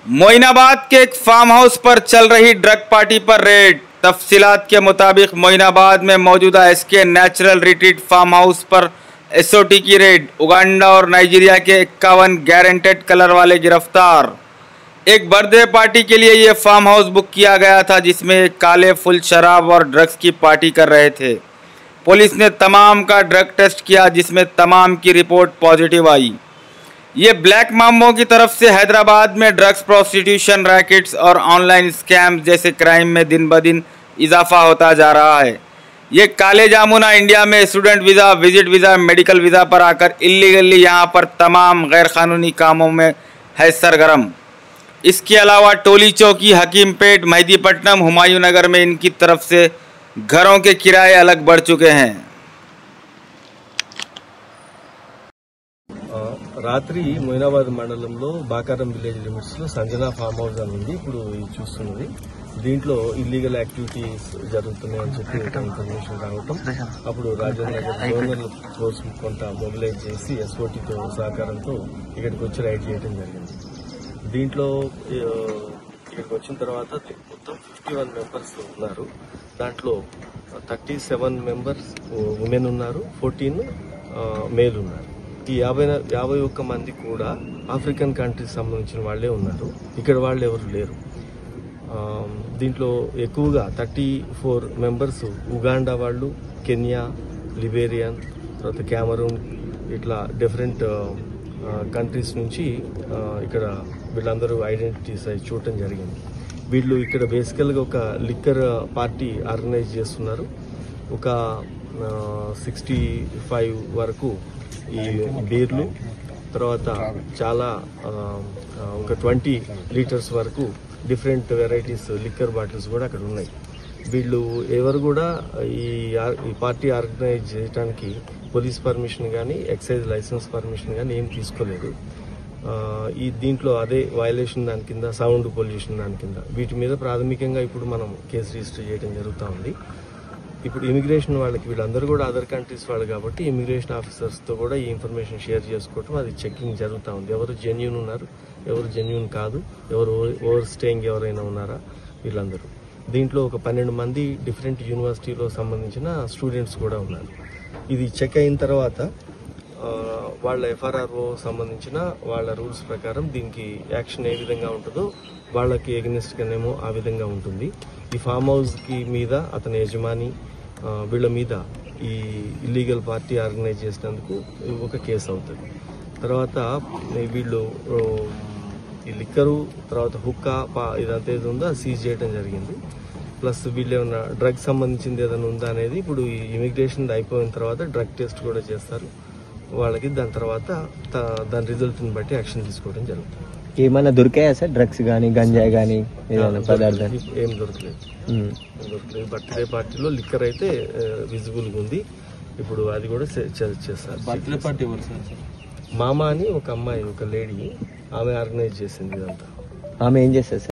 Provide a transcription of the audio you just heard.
मोइनाबाद के एक farm house पर चल रही ड्रग पार्टी पर रेड। तफसीलात के मुताबिक मोइनाबाद में मौजूदा SK natural retreat farm house पर एसओटी की रेड। उगांडा और नाइजीरिया के 51 गारंटेड कलर वाले गिरफ्तार। एक बर्थडे पार्टी के लिए ये फार्म हाउस बुक किया गया था, जिसमें काले फुल शराब और ड्रग्स की पार्टी कर रहे थे। पुलिस ने तमाम का ड्रग टेस्ट किया, जिसमें तमाम की रिपोर्ट पॉजिटिव आई। ये ब्लैक माम्बो की तरफ से हैदराबाद में ड्रग्स, प्रोस्टिट्यूशन, रैकेट्स और ऑनलाइन स्कैम्स जैसे क्राइम में दिन ब दिन इजाफा होता जा रहा है। ये काले जामुना इंडिया में student visa, visit visa, medical visa पर आकर इलीगली यहाँ पर तमाम गैर कानूनी कामों में है सरगर्म। इसके अलावा टोली चौकी, हकीमपेट, मेहदीपट्टनम, हुमायूं नगर में इनकी तरफ से घरों के किराए अलग बढ़ चुके हैं। రాత్రి మొయినాబాద్ మండలంలో బాకారం విలేజ్ లిమిట్స్ లో సంజనా ఫామ్ హౌస్ అని ఉంది. ఇప్పుడు ఇది చూస్తున్నది. దీంట్లో ఇల్లీగల్ యాక్టివిటీస్ జరుగుతున్నాయని చెప్పి ఇన్ఫర్మేషన్ రావటం, అప్పుడు రాజేంద్ర నగర్ గవర్నర్ ఫోర్స్ కొంత మొబిలైజ్ చేసి ఎస్ఓటీతో సహకారంతో ఇక్కడికి వచ్చి రైడ్ చేయడం జరిగింది. దీంట్లో ఇక్కడికి వచ్చిన తర్వాత మొత్తం 51 మెంబర్స్ ఉన్నారు. దాంట్లో 37 మెంబర్స్ ఉమెన్ ఉన్నారు, 14 మేల్ ఉన్నారు. ఈ 51 మంది కూడా ఆఫ్రికన్ కంట్రీస్ సంబంధించిన వాళ్లే ఉన్నారు. ఇక్కడ వాళ్ళు ఎవరు లేరు. దీంట్లో ఎక్కువగా 34 మెంబర్స్ ఉగాండా వాళ్ళు, కెన్యా, లిబేరియన్, తర్వాత క్యామరూన్, ఇట్లా డిఫరెంట్ కంట్రీస్ నుంచి ఇక్కడ వీళ్ళందరూ ఐడెంటిటీస్ అయి చూడటం జరిగింది. వీళ్ళు ఇక్కడ బేసికల్గా ఒక లిక్కర్ పార్టీ ఆర్గనైజ్ చేస్తున్నారు. ఒక 65 వరకు ఈ బీర్లు, తర్వాత చాలా ఒక 20 లీటర్స్ వరకు డిఫరెంట్ వెరైటీస్ లిక్కర్ బాటిల్స్ కూడా అక్కడ ఉన్నాయి. వీళ్ళు ఎవరు కూడా ఈ పార్టీ ఆర్గనైజ్ చేయడానికి పోలీస్ పర్మిషన్ కానీ, ఎక్సైజ్ లైసెన్స్ పర్మిషన్ కానీ ఏం తీసుకోలేదు. దీంట్లో అదే వయలేషన్ దాని కింద, సౌండ్ పొల్యూషన్ దాని కింద, వీటి మీద ప్రాథమికంగా ఇప్పుడు మనం కేసు రిజిస్టర్ చేయడం జరుగుతూ ఉంది. ఇప్పుడు ఇమిగ్రేషన్ వాళ్ళకి, వీళ్ళందరూ కూడా అదర్ కంట్రీస్ వాళ్ళు కాబట్టి ఇమిగ్రేషన్ ఆఫీసర్స్తో కూడా ఈ ఇన్ఫర్మేషన్ షేర్ చేసుకోవటం, అది చెకింగ్ జరుగుతూ ఉంది. ఎవరు జెన్యూన్ ఉన్నారు, ఎవరు జెన్యూన్ కాదు, ఎవరు ఓవర్ స్టేయింగ్ ఎవరైనా ఉన్నారా, వీళ్ళందరూ. దీంట్లో ఒక 12 మంది డిఫరెంట్ యూనివర్సిటీలో సంబంధించిన స్టూడెంట్స్ కూడా ఉన్నారు. ఇది చెక్ అయిన తర్వాత వాళ్ళ ఎఫ్ఆర్ఆర్ఓ సంబంధించిన వాళ్ళ రూల్స్ ప్రకారం దీనికి యాక్షన్ ఏ విధంగా ఉంటుందో వాళ్ళకి ఎగనెస్ట్ గానేమో ఆ విధంగా ఉంటుంది. ఈ ఫామ్ హౌస్ కి మీద అతని యజమాని వీళ్ళ మీద ఈ ఇల్లీగల్ పార్టీ ఆర్గనైజ్ చేసినందుకు ఒక కేసు అవుతుంది. తర్వాత వీళ్ళు ఈ లిక్కరు, తర్వాత హుక్కా, ఇదంతా ఏది ఉందో అది సీజ్ చేయడం జరిగింది. ప్లస్ వీళ్ళు ఏమన్నా డ్రగ్ సంబంధించింది ఏదైనా ఉందా అనేది ఇప్పుడు ఈ ఇమిగ్రేషన్ అయిపోయిన తర్వాత డ్రగ్ టెస్ట్ కూడా చేస్తారు వాళ్ళకి. దాని తర్వాత దాని రిజల్ట్ని బట్టి యాక్షన్ తీసుకోవడం జరుగుతుంది. ఏమైనా దొరికాయా సార్? డ్రగ్స్ కానీ, గంజాయి కానీ ఏదైనా పదార్థాలు? ఏం దొరకలేదు. బర్త్డే పార్టీలో లిక్కర్ అయితే విజిబుల్ గా ఉంది. ఇప్పుడు అది కూడా చేస్తారు. బర్త్డే పార్టీ ఎవరు సార్? మామ అని ఒక అమ్మాయి, ఒక లేడీ, ఆమె ఆర్గనైజ్ చేసింది ఇదంతా. ఆమె ఏం చేస్తారు సార్?